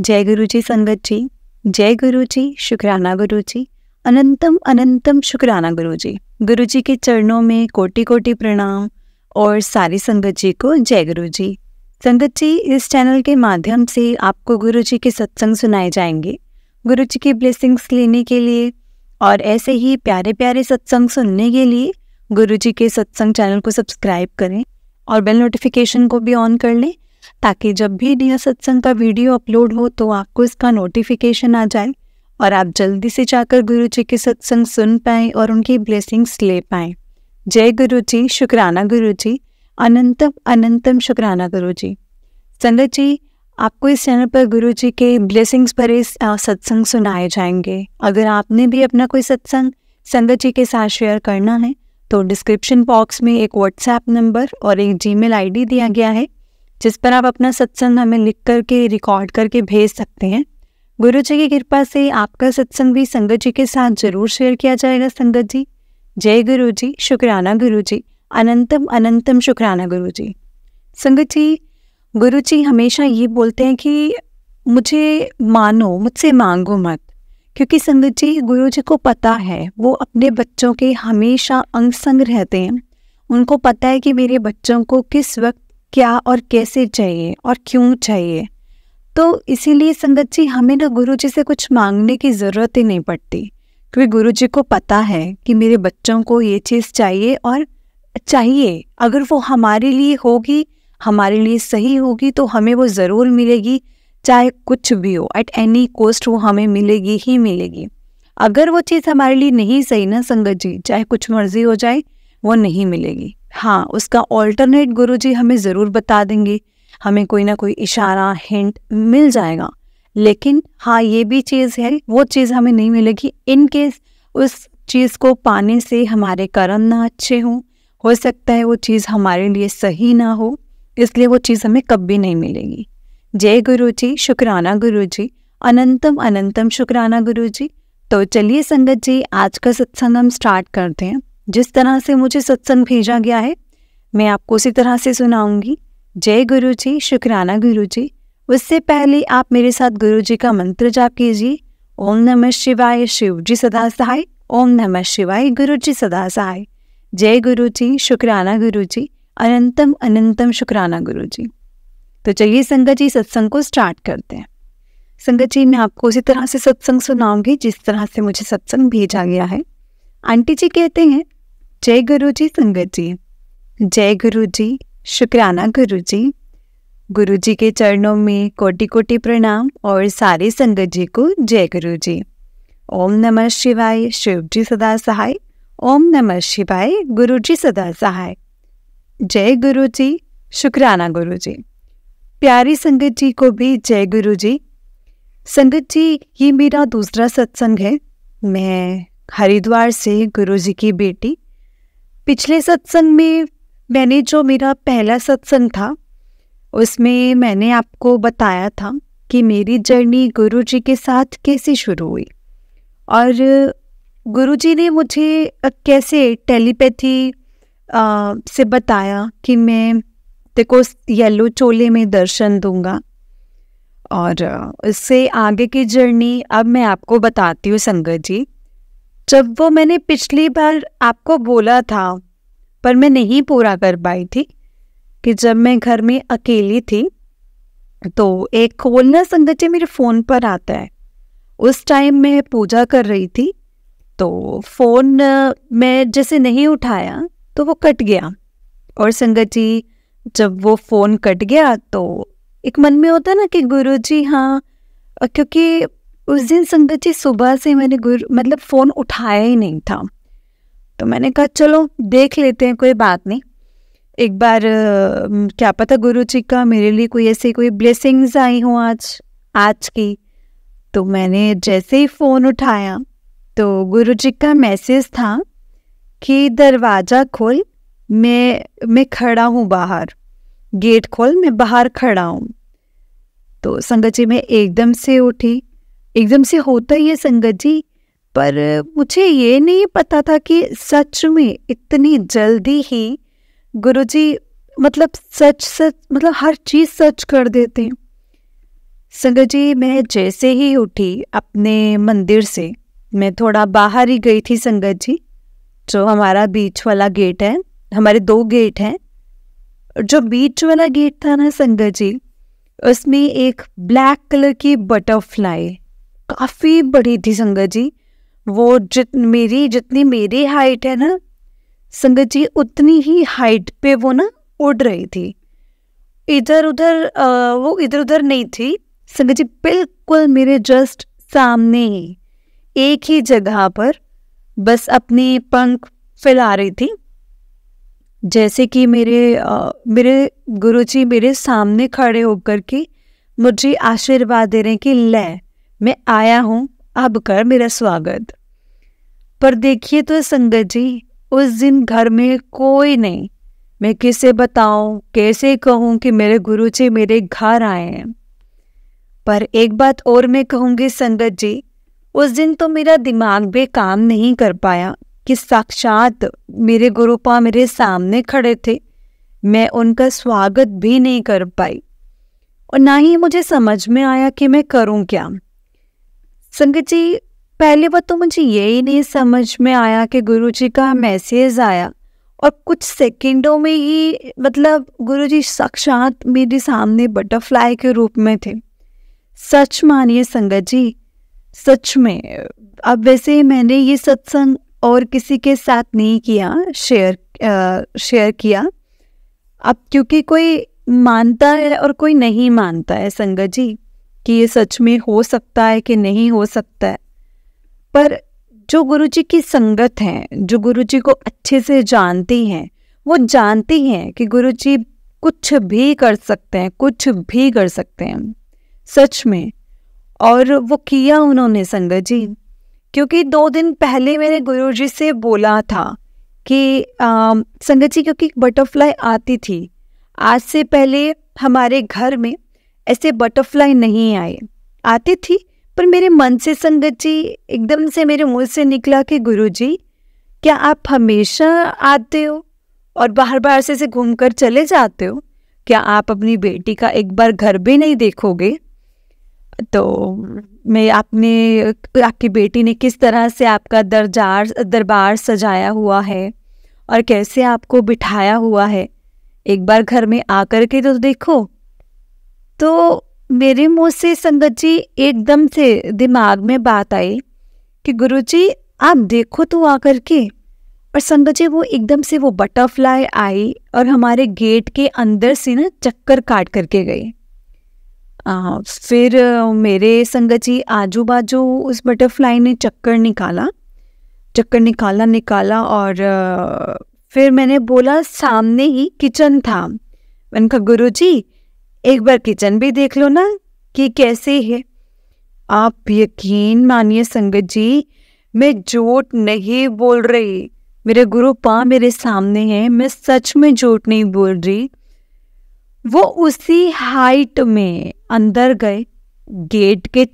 जय गुरु जी संगत जी, जय गुरु जी, शुक्राना गुरु जी, अनंतम अनंतम शुक्राना गुरु जी। गुरु जी के चरणों में कोटि कोटि प्रणाम और सारी संगत जी को जय गुरु जी। संगत जी, इस चैनल के माध्यम से आपको गुरु जी के सत्संग सुनाए जाएंगे। गुरु जी की ब्लेसिंग्स लेने के लिए और ऐसे ही प्यारे प्यारे सत्संग सुनने के लिए गुरु जी के सत्संग चैनल को सब्सक्राइब करें और बेल नोटिफिकेशन को भी ऑन कर लें, ताकि जब भी नया सत्संग का वीडियो अपलोड हो तो आपको इसका नोटिफिकेशन आ जाए और आप जल्दी से जाकर गुरु जी के सत्संग सुन पाएँ और उनकी ब्लेसिंग्स ले पाएँ। जय गुरु जी, शुक्राना गुरु जी, अनंतम अनंतम शुक्राना गुरु जी। संगत जी, आपको इस चैनल पर गुरु जी के ब्लेसिंग्स भरे सत्संग सुनाए जाएंगे। अगर आपने भी अपना कोई सत्संग संगत जी के साथ शेयर करना है तो डिस्क्रिप्शन बॉक्स में एक व्हाट्सएप नंबर और एक जीमेल आईडी दिया गया है, जिस पर आप अपना सत्संग हमें लिख करके रिकॉर्ड करके भेज सकते हैं। गुरु जी की कृपा से आपका सत्संग भी संगत जी के साथ जरूर शेयर किया जाएगा। संगत जी, जय गुरु जी, शुक्राना गुरु जी, अनंतम अनंतम शुक्राना गुरु जी। संगत जी, गुरु जी हमेशा ये बोलते हैं कि मुझे मानो, मुझसे मांगो मत, क्योंकि संगत जी गुरु जी को पता है, वो अपने बच्चों के हमेशा अंग संग रहते हैं। उनको पता है कि मेरे बच्चों को किस वक्त क्या और कैसे चाहिए और क्यों चाहिए। तो इसीलिए संगत जी हमें ना गुरु जी से कुछ मांगने की ज़रूरत ही नहीं पड़ती, क्योंकि गुरु जी को पता है कि मेरे बच्चों को ये चीज़ चाहिए और चाहिए। अगर वो हमारे लिए होगी, हमारे लिए सही होगी, तो हमें वो ज़रूर मिलेगी, चाहे कुछ भी हो, एट एनी कॉस्ट वो हमें मिलेगी ही मिलेगी। अगर वो चीज़ हमारे लिए नहीं सही ना संगत जी, चाहे कुछ मर्जी हो जाए, वो नहीं मिलेगी। हाँ, उसका ऑल्टरनेट गुरु जी हमें ज़रूर बता देंगे, हमें कोई ना कोई इशारा हिंट मिल जाएगा। लेकिन हाँ, ये भी चीज़ है, वो चीज़ हमें नहीं मिलेगी इन केस उस चीज़ को पाने से हमारे कर्म ना अच्छे हों। हो सकता है वो चीज़ हमारे लिए सही ना हो, इसलिए वो चीज़ हमें कभी नहीं मिलेगी। जय गुरु जी, शुक्राना गुरु जी, अनंतम अनंतम शुक्राना गुरु जी। तो चलिए संगत जी, आज का सत्संग हम स्टार्ट करते हैं। जिस तरह से मुझे सत्संग भेजा गया है मैं आपको उसी तरह से सुनाऊंगी। जय गुरु जी, शुक्राना गुरु जी। उससे पहले आप मेरे साथ गुरु जी का मंत्र जाप कीजिए। ओम नमः शिवाय, शिव जी सदा सहाय। ओम नमः शिवाय, गुरु जी सदा सहाय। जय गुरु जी, शुक्राना गुरु जी, अनंतम अनंतम शुक्राना गुरु जी। तो चलिए संगत जी, सत्संग को स्टार्ट करते हैं। संगत जी, मैं आपको उसी तरह से सत्संग सुनाऊंगी जिस तरह से मुझे सत्संग भेजा गया है। आंटी जी कहते हैं, जय गुरु जी संगत जी, जय गुरु जी, शुक्राना गुरु जी। गुरु जी के चरणों में कोटि कोटि प्रणाम और सारे संगत जी को जय गुरु जी। ओम नमः शिवाय, शिव जी सदा सहाय। ओम नमः शिवाय, गुरु जी सदा सहाय। जय गुरु जी, शुक्राना गुरु जी। प्यारी संगत जी को भी जय गुरु जी। संगत जी, ये मेरा दूसरा सत्संग है। मैं हरिद्वार से गुरु जी की बेटी। पिछले सत्संग में मैंने जो मेरा पहला सत्संग था उसमें मैंने आपको बताया था कि मेरी जर्नी गुरु जी के साथ कैसे शुरू हुई और गुरु जी ने मुझे कैसे टेलीपैथी से बताया कि मैं तेको येलो चोले में दर्शन दूंगा। और इससे आगे की जर्नी अब मैं आपको बताती हूँ संगत जी। जब वो मैंने पिछली बार आपको बोला था पर मैं नहीं पूरा कर पाई थी कि जब मैं घर में अकेली थी तो एक कॉल ना संगत जी मेरे फ़ोन पर आता है। उस टाइम मैं पूजा कर रही थी तो फ़ोन मैं जैसे नहीं उठाया तो वो कट गया। और संगत जी, जब वो फ़ोन कट गया तो एक मन में होता ना कि गुरु जी, हाँ, क्योंकि उस दिन संगत जी सुबह से मैंने फ़ोन उठाया ही नहीं था। तो मैंने कहा चलो देख लेते हैं, कोई बात नहीं, एक बार क्या पता गुरु जी का मेरे लिए कोई ब्लेसिंग्स आई हों आज की। तो मैंने जैसे ही फ़ोन उठाया तो गुरु जी का मैसेज था कि दरवाज़ा खोल, मैं खड़ा हूँ बाहर, गेट खोल, मैं बाहर खड़ा हूँ। तो संगत जी मैं एकदम से उठी। एकदम से होता ही है संगत जी, पर मुझे ये नहीं पता था कि सच में इतनी जल्दी ही गुरुजी सच हर चीज़ सच कर देते हैं। संगत जी, मैं जैसे ही उठी अपने मंदिर से, मैं थोड़ा बाहर ही गई थी संगत जी। जो हमारा बीच वाला गेट है, हमारे 2 गेट हैं, जो बीच वाला गेट था ना संगत जी, उसमें एक ब्लैक कलर की बटरफ्लाई काफ़ी बड़ी थी संगत जी। वो जितनी मेरी हाइट है ना संगत जी, उतनी ही हाइट पे वो ना उड़ रही थी। इधर उधर वो इधर उधर नहीं थी संगत जी, बिल्कुल मेरे जस्ट सामने ही एक ही जगह पर बस अपनी पंख फैला रही थी। जैसे कि मेरे गुरुजी मेरे सामने खड़े होकर के मुझे आशीर्वाद दे रहे हैं कि ले, मैं आया हूँ, अब कर मेरा स्वागत। पर देखिए तो संगत जी, उस दिन घर में कोई नहीं। मैं किसे बताऊं, कैसे कहूं कि मेरे गुरुजी मेरे घर आए हैं। पर एक बात और मैं कहूँगी संगत जी, उस दिन तो मेरा दिमाग भी काम नहीं कर पाया कि साक्षात मेरे गुरुपा मेरे सामने खड़े थे, मैं उनका स्वागत भी नहीं कर पाई और ना ही मुझे समझ में आया कि मैं करूं क्या। संगत जी, पहले बात तो मुझे यही नहीं समझ में आया कि गुरुजी का मैसेज आया और कुछ सेकंडों में ही मतलब गुरुजी साक्षात मेरे सामने बटरफ्लाई के रूप में थे। सच मानिए संगत जी, सच में। अब वैसे मैंने ये सत्संग और किसी के साथ नहीं किया, शेयर किया। अब क्योंकि कोई मानता है और कोई नहीं मानता है संगत जी कि ये सच में हो सकता है कि नहीं हो सकता है। पर जो गुरुजी की संगत है, जो गुरुजी को अच्छे से जानती हैं, वो जानती हैं कि गुरुजी कुछ भी कर सकते हैं, कुछ भी कर सकते हैं सच में। और वो किया उन्होंने संगत जी, क्योंकि 2 दिन पहले मैंने गुरुजी से बोला था कि संगत जी, क्योंकि बटरफ्लाई आती थी, आज से पहले हमारे घर में ऐसे बटरफ्लाई नहीं आए, आती थी। पर मेरे मन से संगत जी एकदम से मेरे मुंह से निकला कि गुरुजी, क्या आप हमेशा आते हो और बाहर बाहर से घूम कर चले जाते हो? क्या आप अपनी बेटी का एक बार घर भी नहीं देखोगे? तो मैं आपकी बेटी ने किस तरह से आपका दरबार सजाया हुआ है और कैसे आपको बिठाया हुआ है, एक बार घर में आकर के तो देखो। तो मेरे मुंह से संगत जी एकदम से दिमाग में बात आई कि गुरुजी आप देखो तो आकर के। और संगत जी वो एकदम से वो बटरफ्लाई आई और हमारे गेट के अंदर से ना चक्कर काट करके गई। फिर मेरे संगत जी आजू बाजू उस बटरफ्लाई ने चक्कर निकाला और फिर मैंने बोला, सामने ही किचन था, मैंने कहा गुरुजी एक बार किचन भी देख लो ना कि कैसे है। आप यकीन मानिए संगत जी, मैं झूठ नहीं बोल रही, मेरे गुरु पा मेरे सामने हैं, मैं सच में झूठ नहीं बोल रही। वो उसी हाइट में अंदर गए, गेट से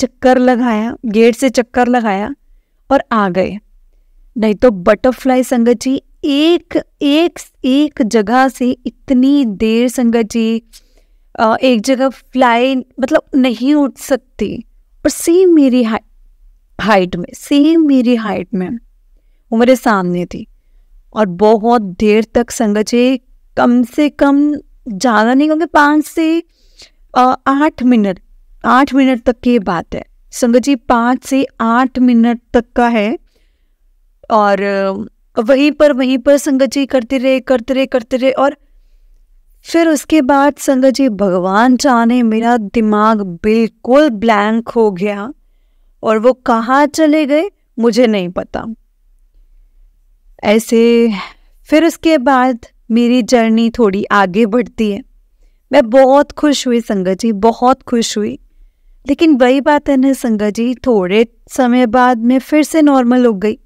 चक्कर लगाया और आ गए। नहीं तो बटरफ्लाई संगत जी एक जगह से इतनी देर संगत जी एक जगह फ्लाई मतलब नहीं उठ सकती। और सेम मेरी हाइट में वो मेरे सामने थी और बहुत देर तक संगत जी, कम से कम ज़्यादा नहीं होंगे 5 से 8 मिनट तक की बात है संगत जी, 5 से 8 मिनट तक का है। और वहीं पर संगत जी करते रहे और फिर उसके बाद संगत जी भगवान जाने मेरा दिमाग बिल्कुल ब्लैंक हो गया और वो कहाँ चले गए मुझे नहीं पता। ऐसे फिर उसके बाद मेरी जर्नी थोड़ी आगे बढ़ती है। मैं बहुत खुश हुई संगत जी, बहुत खुश हुई। लेकिन वही बात है ना संगत जी, थोड़े समय बाद मैं फिर से नॉर्मल हो गई।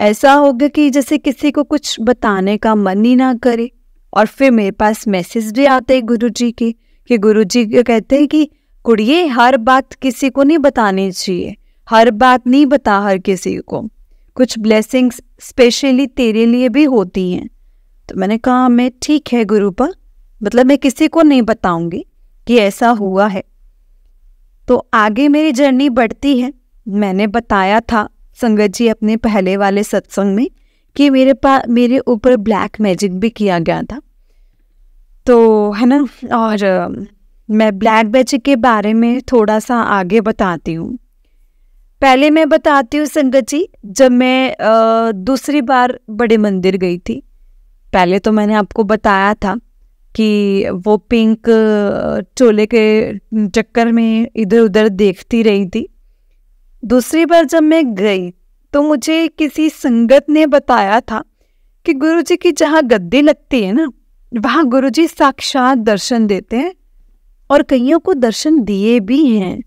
ऐसा हो गया कि जैसे किसी को कुछ बताने का मन ही ना करे। और फिर मेरे पास मैसेज भी आते हैं गुरुजी के कि गुरुजी कहते हैं कि कुड़िए हर बात किसी को नहीं बतानी चाहिए, हर बात नहीं बता हर किसी को, कुछ ब्लेसिंग्स स्पेशली तेरे लिए भी होती हैं। तो मैंने कहा मैं ठीक है गुरुपा, मतलब मैं किसी को नहीं बताऊंगी कि ऐसा हुआ है। तो आगे मेरी जर्नी बढ़ती है। मैंने बताया था संगत जी अपने पहले वाले सत्संग में कि मेरे ऊपर ब्लैक मैजिक भी किया गया था, तो है ना। और मैं ब्लैक मैजिक के बारे में थोड़ा सा आगे बताती हूँ। पहले मैं बताती हूँ संगत जी, जब मैं दूसरी बार बड़े मंदिर गई थी। पहले तो मैंने आपको बताया था कि वो पिंक चोले के चक्कर में इधर उधर देखती रही थी। दूसरी बार जब मैं गई तो मुझे किसी संगत ने बताया था कि गुरुजी की जहाँ गद्दी लगती है ना, वहाँ गुरुजी साक्षात दर्शन देते हैं और कईयों को दर्शन दिए भी हैं।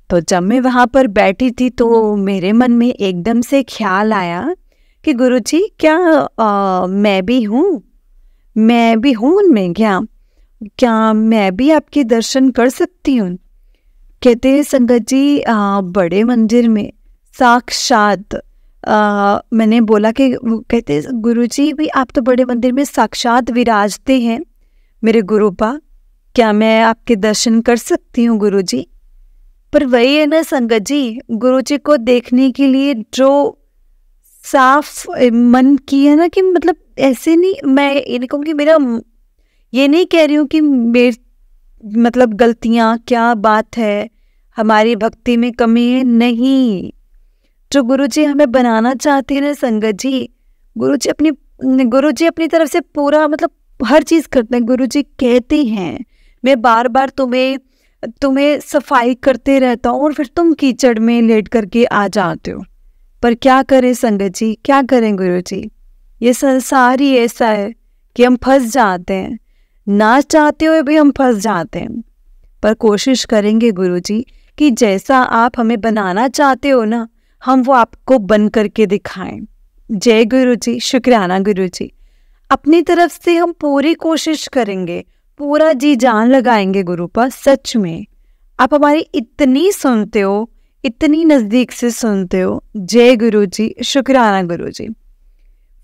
तो जब मैं वहाँ पर बैठी थी तो मेरे मन में एकदम से ख्याल आया कि गुरुजी क्या मैं भी हूँ उनमें, क्या मैं भी आपके दर्शन कर सकती हूँ? कहते हैं संगत जी बड़े मंदिर में साक्षात मैंने बोला कि कहते गुरुजी भी आप तो बड़े मंदिर में साक्षात विराजते हैं मेरे गुरुपा, क्या मैं आपके दर्शन कर सकती हूँ गुरुजी? पर वही है ना संगत जी, गुरुजी को देखने के लिए जो साफ मन की है ना, कि मतलब ऐसे नहीं, मैं ये नहीं कहूँगी, मेरा ये नहीं कह रही हूँ कि मेरी मतलब गलतियाँ क्या बात है, हमारी भक्ति में कमी है, नहीं। जो गुरुजी हमें बनाना चाहते हैं ना संगत जी, गुरुजी अपनी तरफ से पूरा मतलब हर चीज़ करते हैं। गुरुजी कहते हैं मैं बार बार तुम्हें सफाई करते रहता हूँ और फिर तुम कीचड़ में लेट करके आ जाते हो। पर क्या करें संगत जी, क्या करें गुरुजी, ये संसार ही ऐसा है कि हम फंस जाते हैं, ना चाहते हुए भी हम फंस जाते हैं। पर कोशिश करेंगे गुरुजी कि जैसा आप हमें बनाना चाहते हो ना, हम वो आपको बन करके दिखाएं। जय गुरुजी, शुक्राना गुरुजी। अपनी तरफ से हम पूरी कोशिश करेंगे, पूरा जी जान लगाएंगे गुरुपा। सच में आप हमारी इतनी सुनते हो, इतनी नज़दीक से सुनते हो। जय गुरुजी, शुक्राना गुरुजी।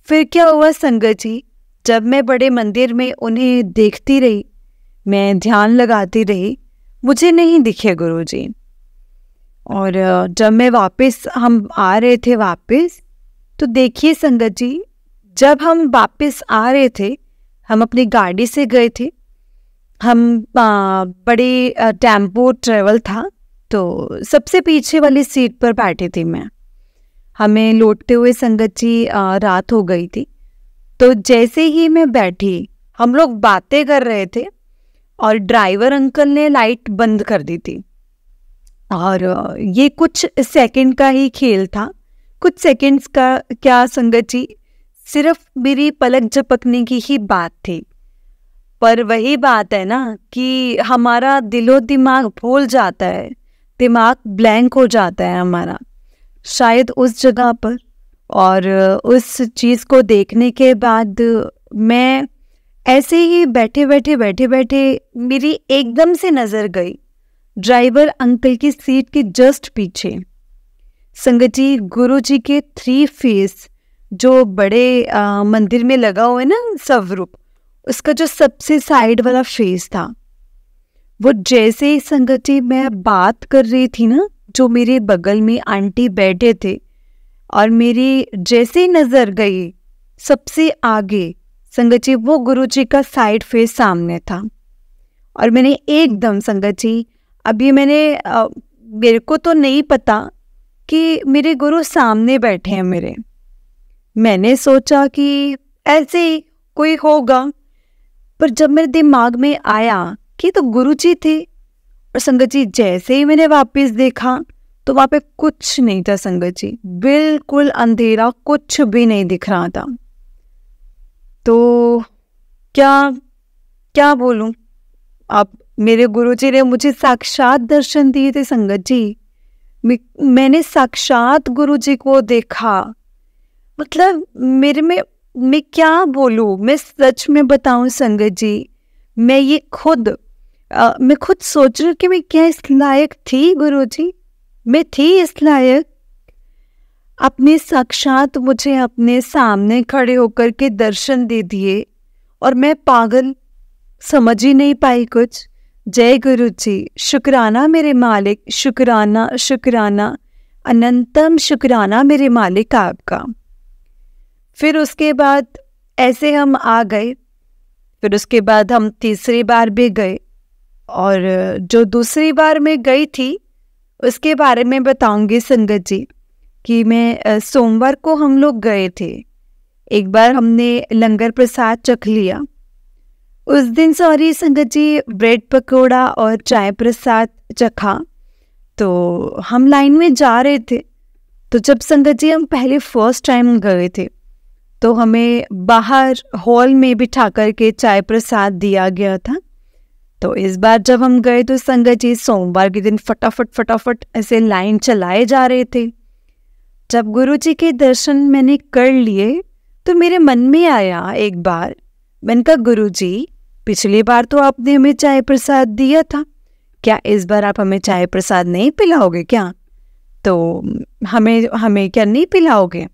फिर क्या हुआ संगत जी, जब मैं बड़े मंदिर में उन्हें देखती रही, मैं ध्यान लगाती रही, मुझे नहीं दिखे गुरुजी। और जब मैं हम आ रहे थे वापस, तो देखिए संगत जी, जब हम वापस आ रहे थे, हम अपनी गाड़ी से गए थे, हम बड़ी टेम्पो ट्रेवल था, तो सबसे पीछे वाली सीट पर बैठी थी मैं। हमें लौटते हुए संगत जी रात हो गई थी। तो जैसे ही मैं बैठी, हम लोग बातें कर रहे थे और ड्राइवर अंकल ने लाइट बंद कर दी थी। और ये कुछ सेकंड का ही खेल था, कुछ सेकंड्स का क्या संगत जी, सिर्फ मेरी पलक झपकने की ही बात थी। पर वही बात है ना कि हमारा दिलो दिमाग भूल जाता है, दिमाग ब्लैंक हो जाता है हमारा शायद उस जगह पर। और उस चीज़ को देखने के बाद मैं ऐसे ही बैठे बैठे मेरी एकदम से नज़र गई ड्राइवर अंकल की सीट के जस्ट पीछे। संगत जी, गुरु जी के 3 फेस जो बड़े मंदिर में लगा हुआ है ना स्वरूप, उसका जो सबसे साइड वाला फेस था, वो जैसे ही संगत जी मैं बात कर रही थी ना, जो मेरे बगल में आंटी बैठे थे, और मेरी जैसे ही नज़र गई सबसे आगे संगत जी, वो गुरु जी का साइड फेस सामने था। और मैंने एकदम संगत जी, अभी मेरे को तो नहीं पता कि मेरे गुरु सामने बैठे हैं मेरे। मैंने सोचा कि ऐसे ही कोई होगा, पर जब मेरे दिमाग में आया कि तो गुरु जी थे। और संगत जी, जैसे ही मैंने वापस देखा तो वहाँ पे कुछ नहीं था संगत जी, बिल्कुल अंधेरा, कुछ भी नहीं दिख रहा था। तो क्या बोलूं, अब मेरे गुरुजी ने मुझे साक्षात दर्शन दिए थे संगत जी। मैंने साक्षात गुरुजी को देखा। मतलब मैं क्या बोलूं, मैं सच में बताऊं संगत जी, मैं खुद सोच रही कि मैं क्या इस लायक थी गुरुजी, मैं थी इस लायक? अपने साक्षात मुझे अपने सामने खड़े होकर के दर्शन दे दिए और मैं पागल, समझ ही नहीं पाई कुछ। जय गुरु जी, शुक्राना मेरे मालिक, शुक्राना शुक्राना, अनंतम शुक्राना मेरे मालिक आपका। फिर उसके बाद ऐसे हम आ गए। फिर उसके बाद हम तीसरी बार भी गए, और जो दूसरी बार मैं गई थी उसके बारे में बताऊंगी संगत जी। कि मैं सोमवार को हम लोग गए थे। एक बार हमने लंगर प्रसाद चख लिया उस दिन। सॉरी संगत जी, ब्रेड पकौड़ा और चाय प्रसाद चखा। तो हम लाइन में जा रहे थे, तो जब संगत जी हम पहले फर्स्ट टाइम गए थे तो हमें बाहर हॉल में बिठा करके चाय प्रसाद दिया गया था। तो इस बार जब हम गए तो संगत जी सोमवार के दिन फटाफट ऐसे लाइन चलाए जा रहे थे। जब गुरु जी के दर्शन मैंने कर लिए तो मेरे मन में आया एक बार, मैंने कहा गुरु जी, पिछली बार तो आपने हमें चाय प्रसाद दिया था, क्या इस बार आप हमें चाय प्रसाद नहीं पिलाओगे क्या? तो हमें क्या नहीं पिलाओगे?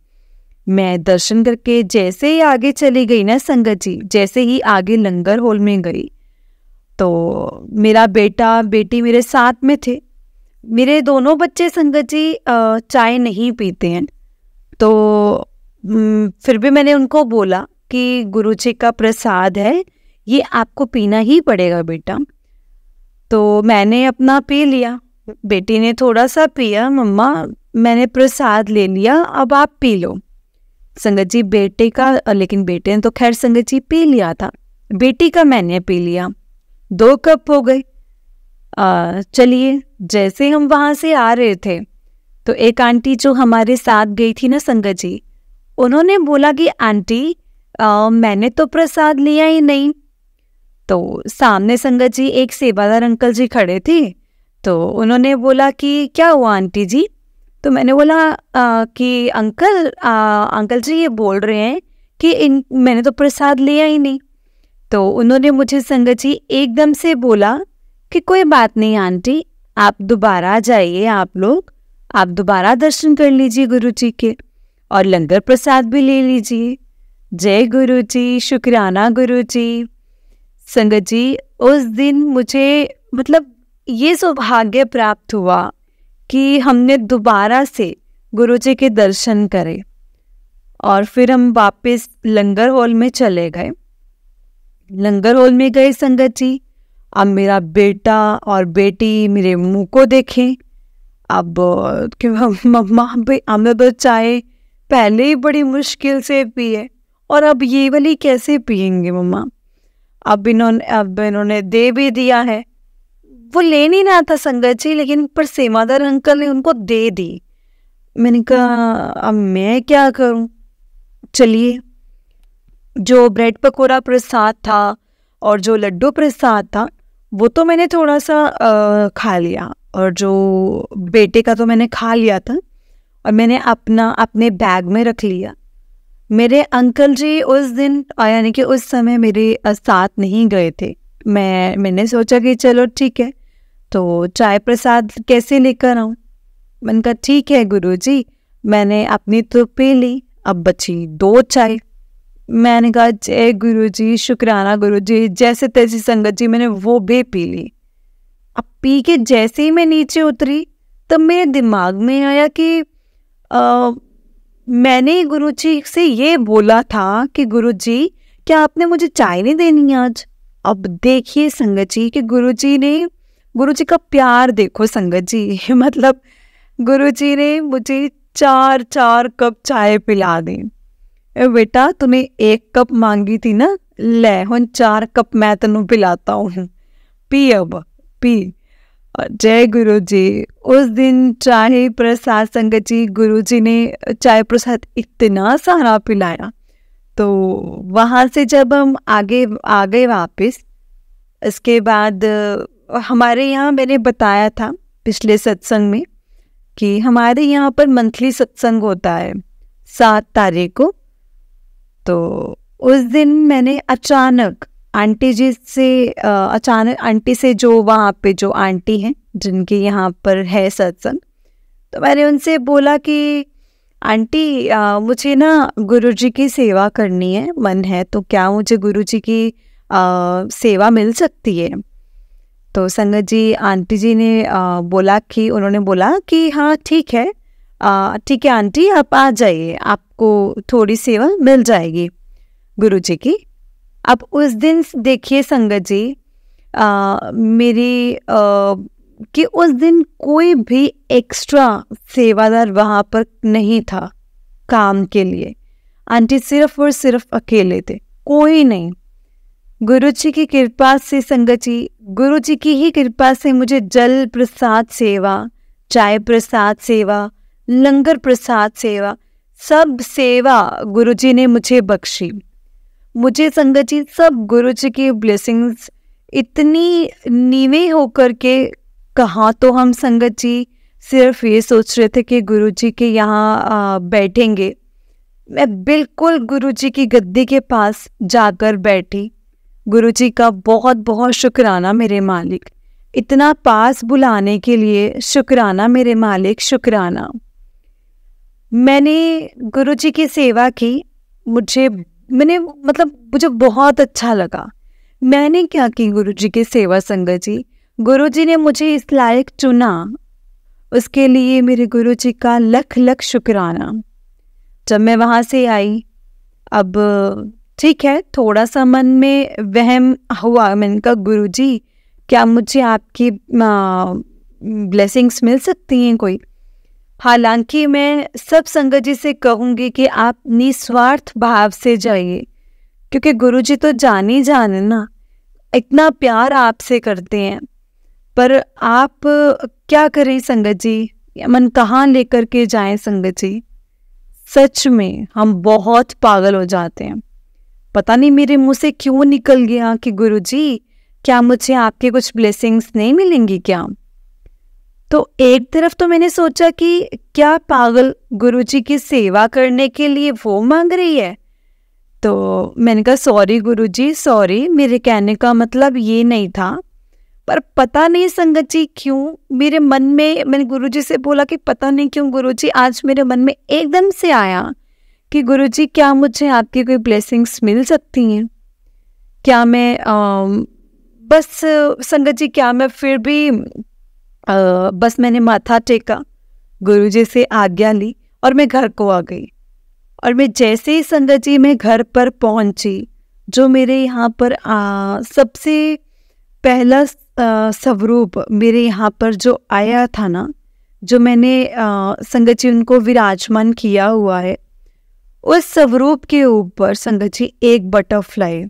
मैं दर्शन करके जैसे ही आगे चली गई ना संगत जी, जैसे ही आगे लंगर हॉल में गई तो मेरा बेटा बेटी मेरे साथ में थे। मेरे दोनों बच्चे संगत जी चाय नहीं पीते हैं। तो फिर भी मैंने उनको बोला कि गुरु जी का प्रसाद है, ये आपको पीना ही पड़ेगा बेटा। तो मैंने अपना पी लिया, बेटी ने थोड़ा सा पिया। मम्मा मैंने प्रसाद ले लिया, अब आप पी लो। संगत जी बेटे का, लेकिन बेटे ने तो खैर संगत जी पी लिया था, बेटी का मैंने पी लिया। 2 कप हो गए। चलिए, जैसे हम वहाँ से आ रहे थे तो एक आंटी जो हमारे साथ गई थी ना संगत जी, उन्होंने बोला कि आंटी मैंने तो प्रसाद लिया ही नहीं। तो सामने संगत जी एक सेवादार अंकल जी खड़े थे, तो उन्होंने बोला कि क्या हुआ आंटी जी? तो मैंने बोला कि अंकल जी ये बोल रहे हैं कि मैंने तो प्रसाद लिया ही नहीं। तो उन्होंने मुझे संगत जी एकदम से बोला कि कोई बात नहीं आंटी, आप दोबारा जाइए, आप दोबारा दर्शन कर लीजिए गुरु जी के, और लंगर प्रसाद भी ले लीजिए। जय गुरु जी, शुक्राना गुरु जी। संगत जी उस दिन मुझे मतलब ये सौभाग्य प्राप्त हुआ कि हमने दोबारा से गुरु जी के दर्शन करे, और फिर हम वापस लंगर हॉल में चले गए। लंगर हॉल में गए संगत जी, अब मेरा बेटा और बेटी मेरे मुंह को देखें। अब मम्मा हमें तो चाय पहले ही बड़ी मुश्किल से पिए, और अब ये वाली कैसे पियेंगे मम्मा? अब इन्होंने दे भी दिया है। वो ले नहीं रहा था संगत जी, लेकिन पर सेवादार अंकल ने उनको दे दी। मैंने कहा अब मैं क्या करूं? चलिए, जो ब्रेड पकोड़ा प्रसाद था और जो लड्डू प्रसाद था वो तो मैंने थोड़ा सा खा लिया, और जो बेटे का तो मैंने खा लिया था, और मैंने अपने बैग में रख लिया। मेरे अंकल जी उस दिन, यानी कि उस समय मेरे साथ नहीं गए थे। मैंने सोचा कि चलो ठीक है, तो चाय प्रसाद कैसे लेकर आऊँ? मैंने कहा ठीक है गुरुजी, मैंने अपनी तो पी ली, अब बची 2 चाय। मैंने कहा जय गुरुजी, शुक्राना गुरुजी। जैसे तैसी संगत जी मैंने वो भी पी ली। अब पी के जैसे ही मैं नीचे उतरी तब मेरे दिमाग में आया कि मैंने गुरुजी से ये बोला था कि गुरुजी क्या आपने मुझे चाय नहीं देनी आज? अब देखिए संगत जी कि गुरुजी का प्यार देखो संगत जी। मतलब गुरुजी ने मुझे 4 कप चाय पिला दी। बेटा तूने 1 कप मांगी थी ना, ले हुन 4 कप मैं तेनू पिलाता हूँ, पी अब पी। जय गुरु जी। उस दिन चाय प्रसाद संगत जी, गुरु जी ने चाय प्रसाद इतना सारा पिलाया। तो वहाँ से जब हम आगे आ गए वापस, इसके बाद हमारे यहाँ मैंने बताया था पिछले सत्संग में कि हमारे यहाँ पर मंथली सत्संग होता है 7 तारीख को। तो उस दिन मैंने अचानक आंटी से जो वहाँ पे जो आंटी हैं जिनके यहाँ पर है सत्संग, तो मैंने उनसे बोला कि आंटी मुझे ना गुरुजी की सेवा करनी है, मन है तो क्या मुझे गुरुजी की सेवा मिल सकती है? तो संगत जी आंटी जी ने उन्होंने बोला कि हाँ ठीक है, ठीक है आंटी, आप आ जाइए, आपको थोड़ी सेवा मिल जाएगी गुरुजी की। अब उस दिन देखिए संगत जी, मेरी कि उस दिन कोई भी एक्स्ट्रा सेवादार वहाँ पर नहीं था काम के लिए। आंटी सिर्फ और सिर्फ अकेले थे, कोई नहीं। गुरुजी की कृपा से संगत जी, गुरुजी की ही कृपा से मुझे जल प्रसाद सेवा, चाय प्रसाद सेवा, लंगर प्रसाद सेवा, सब सेवा गुरुजी ने मुझे बख्शी। मुझे संगत जी सब गुरुजी की ब्लेसिंग्स इतनी नीवे होकर के, कहाँ तो हम संगत जी सिर्फ ये सोच रहे थे कि गुरुजी के यहाँ बैठेंगे। मैं बिल्कुल गुरुजी की गद्दी के पास जाकर बैठी। गुरुजी का बहुत बहुत शुक्राना मेरे मालिक, इतना पास बुलाने के लिए शुक्राना मेरे मालिक, शुक्राना। मैंने गुरुजी की सेवा की, मुझे बहुत अच्छा लगा। मैंने क्या की गुरुजी की सेवा संगत जी, गुरुजी ने मुझे इस लायक चुना, उसके लिए मेरे गुरुजी का लख लख शुक्राना। जब मैं वहाँ से आई, अब ठीक है, थोड़ा सा मन में वहम हुआ। मैंने कहा गुरुजी क्या मुझे आपकी ब्लेसिंग्स मिल सकती हैं कोई? हालांकि मैं सब संगत जी से कहूँगी कि आप निस्वार्थ भाव से जाइए, क्योंकि गुरुजी तो जाने ना, इतना प्यार आपसे करते हैं। पर आप क्या करें संगत जी, मन कहाँ लेकर के जाएं संगत जी। सच में हम बहुत पागल हो जाते हैं। पता नहीं मेरे मुंह से क्यों निकल गया कि गुरुजी क्या मुझे आपके कुछ ब्लेसिंग्स नहीं मिलेंगी क्या? तो एक तरफ तो मैंने सोचा कि क्या पागल गुरुजी की सेवा करने के लिए वो मांग रही है। तो मैंने कहा सॉरी गुरुजी, सॉरी, मेरे कहने का मतलब ये नहीं था। पर पता नहीं संगत जी क्यों मेरे मन में, मैंने गुरुजी से बोला कि पता नहीं क्यों गुरुजी आज मेरे मन में एकदम से आया कि गुरुजी क्या मुझे आपकी कोई ब्लेसिंग्स मिल सकती हैं क्या? मैं बस संगत जी क्या मैं फिर भी बस मैंने माथा टेका, गुरुजी से आज्ञा ली और मैं घर को आ गई। और मैं जैसे ही संगत जी मैं घर पर पहुंची, जो मेरे यहाँ पर सबसे पहला स्वरूप मेरे यहाँ पर जो आया था ना, जो मैंने संगत जी उनको विराजमान किया हुआ है, उस स्वरूप के ऊपर संगत जी एक बटरफ्लाई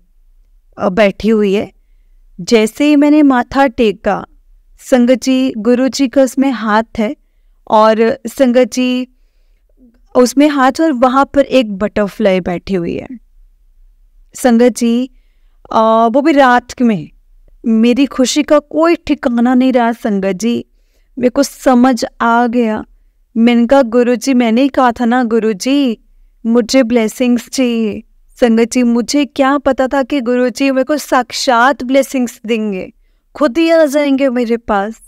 बैठी हुई है। जैसे ही मैंने माथा टेका, संगत जी गुरुजी का उसमें हाथ है और संगत जी उसमें हाथ, और वहाँ पर एक बटरफ्लाई बैठी हुई है संगत जी। वो भी रात में। मेरी खुशी का कोई ठिकाना नहीं रहा संगत जी। मेरे को समझ आ गया। मैंने कहा गुरुजी, मैंने ही कहा था ना गुरुजी मुझे ब्लेसिंग्स चाहिए। संगत जी मुझे क्या पता था कि गुरुजी मेरे को साक्षात ब्लेसिंग्स देंगे, खुद ही आ जाएंगे मेरे पास।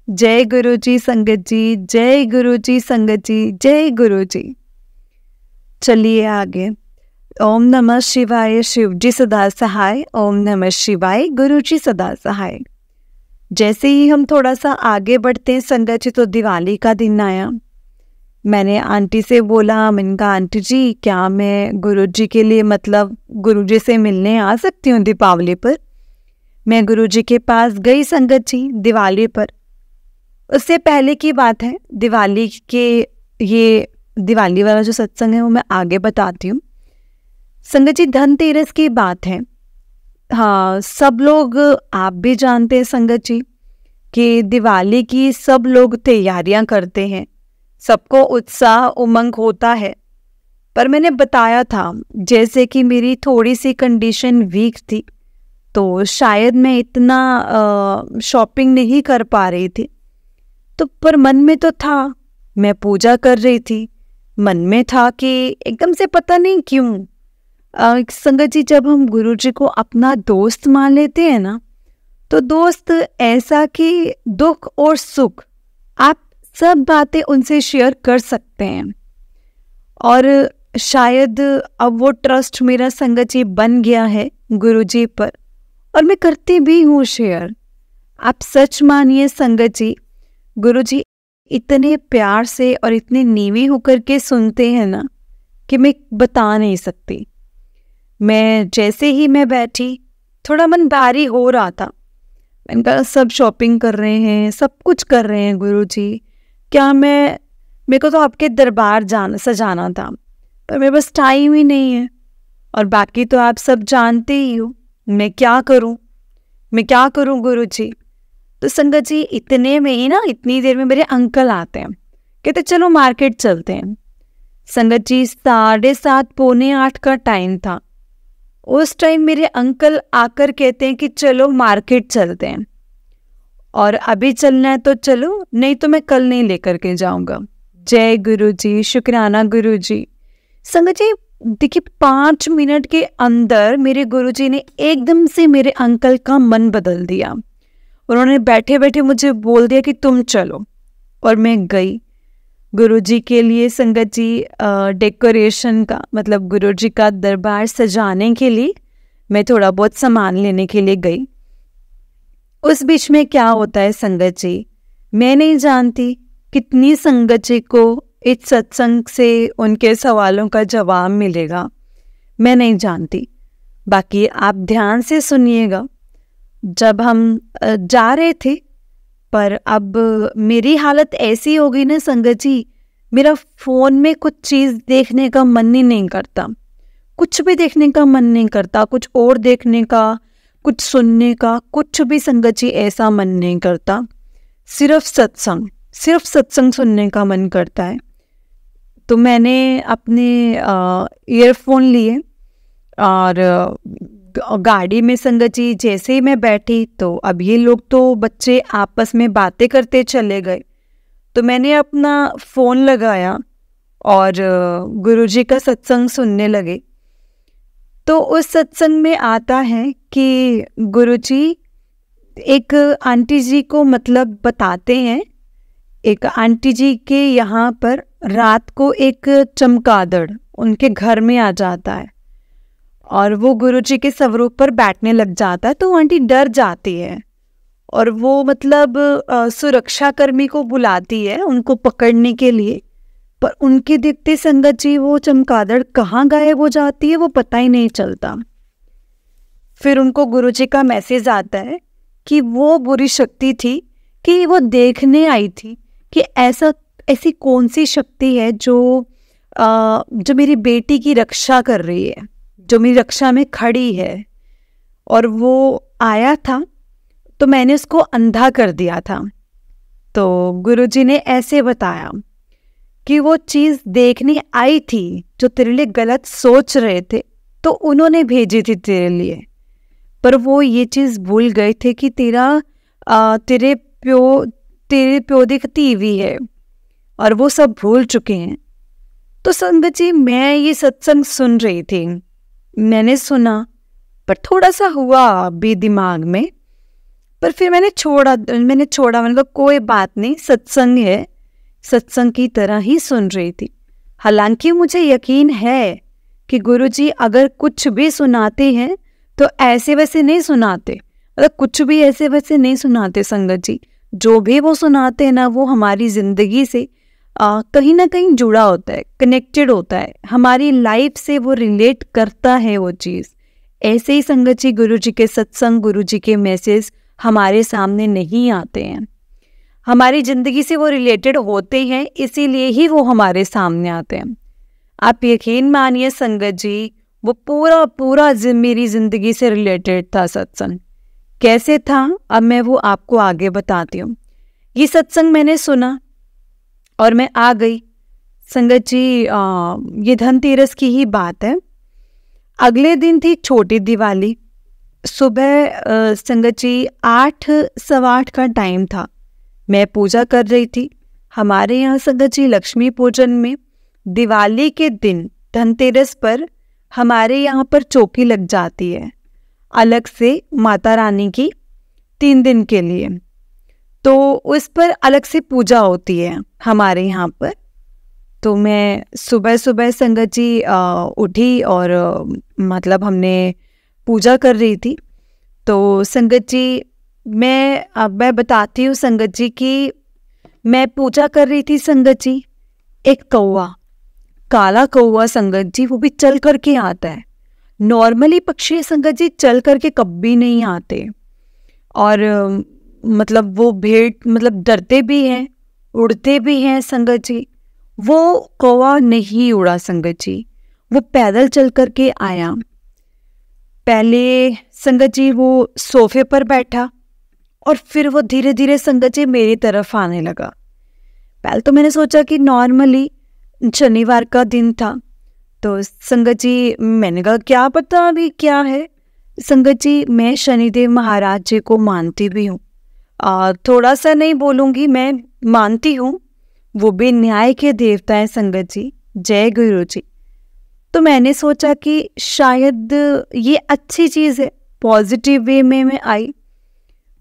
जय गुरुजी संगत जी, जय गुरुजी संगत जी, जय गुरुजी। चलिए आगे। ओम नमः शिवाय, शिव जी सदा सहाय। ओम नमः शिवाय, गुरु जी सदा सहाय। जैसे ही हम थोड़ा सा आगे बढ़ते हैं संगत जी, तो दिवाली का दिन आया। मैंने आंटी से बोला, मैंने कहा आंटी जी क्या मैं गुरु जी के लिए गुरु जी से मिलने आ सकती हूँ दीपावली पर? मैं गुरु जी के पास गई संगत जी दिवाली पर। उससे पहले की बात है, दिवाली वाला जो सत्संग है वो मैं आगे बताती हूँ संगत जी। धनतेरस की बात है। हाँ, सब लोग, आप भी जानते हैं संगत जी कि दिवाली की सब लोग तैयारियां करते हैं, सबको उत्साह उमंग होता है। पर मैंने बताया था जैसे कि मेरी थोड़ी सी कंडीशन वीक थी, तो शायद मैं इतना शॉपिंग नहीं कर पा रही थी। तो पर मन में तो था, मैं पूजा कर रही थी, मन में था कि एकदम से पता नहीं क्यों संगत जी जब हम गुरु जी को अपना दोस्त मान लेते हैं ना, तो दोस्त ऐसा कि दुख और सुख आप सब बातें उनसे शेयर कर सकते हैं। और शायद अब वो ट्रस्ट मेरा संगत जी बन गया है गुरु जी पर, और मैं करती भी हूँ शेयर। आप सच मानिए संगत जी, गुरु जी इतने प्यार से और इतने नीवी होकर के सुनते हैं ना कि मैं बता नहीं सकती। मैं जैसे ही मैं बैठी, थोड़ा मन भारी हो रहा था। मैंने कहा सब शॉपिंग कर रहे हैं, सब कुछ कर रहे हैं गुरु जी, क्या मेरे को तो आपके दरबार सजाना था, पर मेरे पास टाइम ही नहीं है। और बाकी तो आप सब जानते ही हो, मैं क्या करूं गुरु जी। तो संगत जी इतने में ही ना, इतनी देर में मेरे अंकल आते हैं, कहते चलो मार्केट चलते हैं। संगत जी 7:30 पौने 8 का टाइम था। उस टाइम मेरे अंकल आकर कहते हैं कि चलो मार्केट चलते हैं, और अभी चलना है तो चलो, नहीं तो मैं कल नहीं लेकर के जाऊंगा। जय गुरु जी, शुक्राना गुरु जी। संगत जी देखिए 5 मिनट के अंदर मेरे गुरु जी ने एकदम से मेरे अंकल का मन बदल दिया। उन्होंने बैठे बैठे मुझे बोल दिया कि तुम चलो, और मैं गई। गुरुजी के लिए संगत जी डेकोरेशन का मतलब गुरुजी का दरबार सजाने के लिए मैं थोड़ा बहुत सामान लेने के लिए गई। उस बीच में क्या होता है संगत जी, मैं नहीं जानती कितनी संगत जी को इस सत्संग से उनके सवालों का जवाब मिलेगा, मैं नहीं जानती। बाकी आप ध्यान से सुनिएगा। जब हम जा रहे थे, पर अब मेरी हालत ऐसी हो गई ना संगत जी, मेरा फ़ोन में कुछ चीज़ देखने का मन ही नहीं करता, कुछ भी देखने का मन नहीं करता, कुछ और देखने का, कुछ सुनने का, कुछ भी संगत जी ऐसा मन नहीं करता। सिर्फ सत्संग सुनने का मन करता है। तो मैंने अपने ईयरफोन लिए और गाड़ी में संगत जी जैसे ही मैं बैठी, तो अब ये लोग तो बच्चे आपस में बातें करते चले गए। तो मैंने अपना फ़ोन लगाया और गुरुजी का सत्संग सुनने लगे। तो उस सत्संग में आता है कि गुरुजी एक आंटी जी को मतलब बताते हैं, एक आंटी जी के यहाँ पर रात को एक चमगादड़ उनके घर में आ जाता है और वो गुरुजी के स्वरूप पर बैठने लग जाता है। तो आंटी डर जाती है और वो मतलब सुरक्षा कर्मी को बुलाती है उनको पकड़ने के लिए, पर उनके देखते संगत जी वो चमगादड़ कहाँ गायब हो जाती है वो पता ही नहीं चलता। फिर उनको गुरुजी का मैसेज आता है कि वो बुरी शक्ति थी कि वो देखने आई थी कि ऐसी कौन सी शक्ति है जो मेरी बेटी की रक्षा कर रही है, जो मेरी रक्षा में खड़ी है। और वो आया था तो मैंने उसको अंधा कर दिया था। तो गुरुजी ने ऐसे बताया कि वो चीज़ देखने आई थी जो तेरे लिए गलत सोच रहे थे, तो उन्होंने भेजी थी तेरे लिए, पर वो ये चीज़ भूल गए थे कि तेरे प्यो दिखती हुई है और वो सब भूल चुके हैं। तो संगत जी मैं ये सत्संग सुन रही थी, मैंने सुना पर थोड़ा सा हुआ भी दिमाग में, पर फिर मैंने छोड़ा। मैंने कहा कोई बात नहीं, सत्संग है, सत्संग की तरह ही सुन रही थी। हालांकि मुझे यकीन है कि गुरुजी अगर कुछ भी सुनाते हैं तो ऐसे वैसे नहीं सुनाते, मतलब कुछ भी ऐसे वैसे नहीं सुनाते संगत जी। जो भी वो सुनाते हैं ना, वो हमारी ज़िंदगी से कहीं ना कहीं जुड़ा होता है, कनेक्टेड होता है, हमारी लाइफ से वो रिलेट करता है वो चीज़। ऐसे ही संगत जी गुरुजी के सत्संग, गुरुजी के मैसेज हमारे सामने नहीं आते हैं, हमारी ज़िंदगी से वो रिलेटेड होते हैं, इसीलिए ही वो हमारे सामने आते हैं। आप यकीन मानिए संगत जी, वो पूरा मेरी ज़िंदगी से रिलेटेड था सत्संग। कैसे था अब मैं वो आपको आगे बताती हूँ। ये सत्संग मैंने सुना और मैं आ गई संगत जी। ये धनतेरस की ही बात है। अगले दिन थी छोटी दिवाली। सुबह संगत जी 8 सवा 8 का टाइम था। मैं पूजा कर रही थी। हमारे यहाँ संगत जी लक्ष्मी पूजन में दिवाली के दिन धनतेरस पर हमारे यहाँ पर चौकी लग जाती है अलग से माता रानी की 3 दिन के लिए, तो उस पर अलग से पूजा होती है हमारे यहाँ पर। तो मैं सुबह सुबह संगत जी उठी और मतलब हमने पूजा कर रही थी। तो संगत जी मैं बताती हूँ संगत जी कि मैं पूजा कर रही थी संगत जी। एक कौवा, काला कौवा संगत जी, वो भी चल करके आता है। नॉर्मली पक्षी संगत जी चल करके कभी नहीं आते, और मतलब वो भेड़ मतलब डरते भी हैं, उड़ते भी हैं संगत जी। वो कौवा नहीं उड़ा संगत जी, वो पैदल चल करके आया। पहले संगत जी वो सोफे पर बैठा और फिर वो धीरे धीरे संगत जी मेरी तरफ आने लगा। पहले तो मैंने सोचा कि नॉर्मली शनिवार का दिन था, तो संगत जी मैंने कहा क्या पता अभी क्या है। संगत जी मैं शनिदेव महाराज जी को मानती भी हूँ, थोड़ा सा नहीं बोलूँगी, मैं मानती हूँ, वो भी न्याय के देवता है संगत जी। जय गुरु जी। तो मैंने सोचा कि शायद ये अच्छी चीज़ है, पॉजिटिव वे में मैं आई।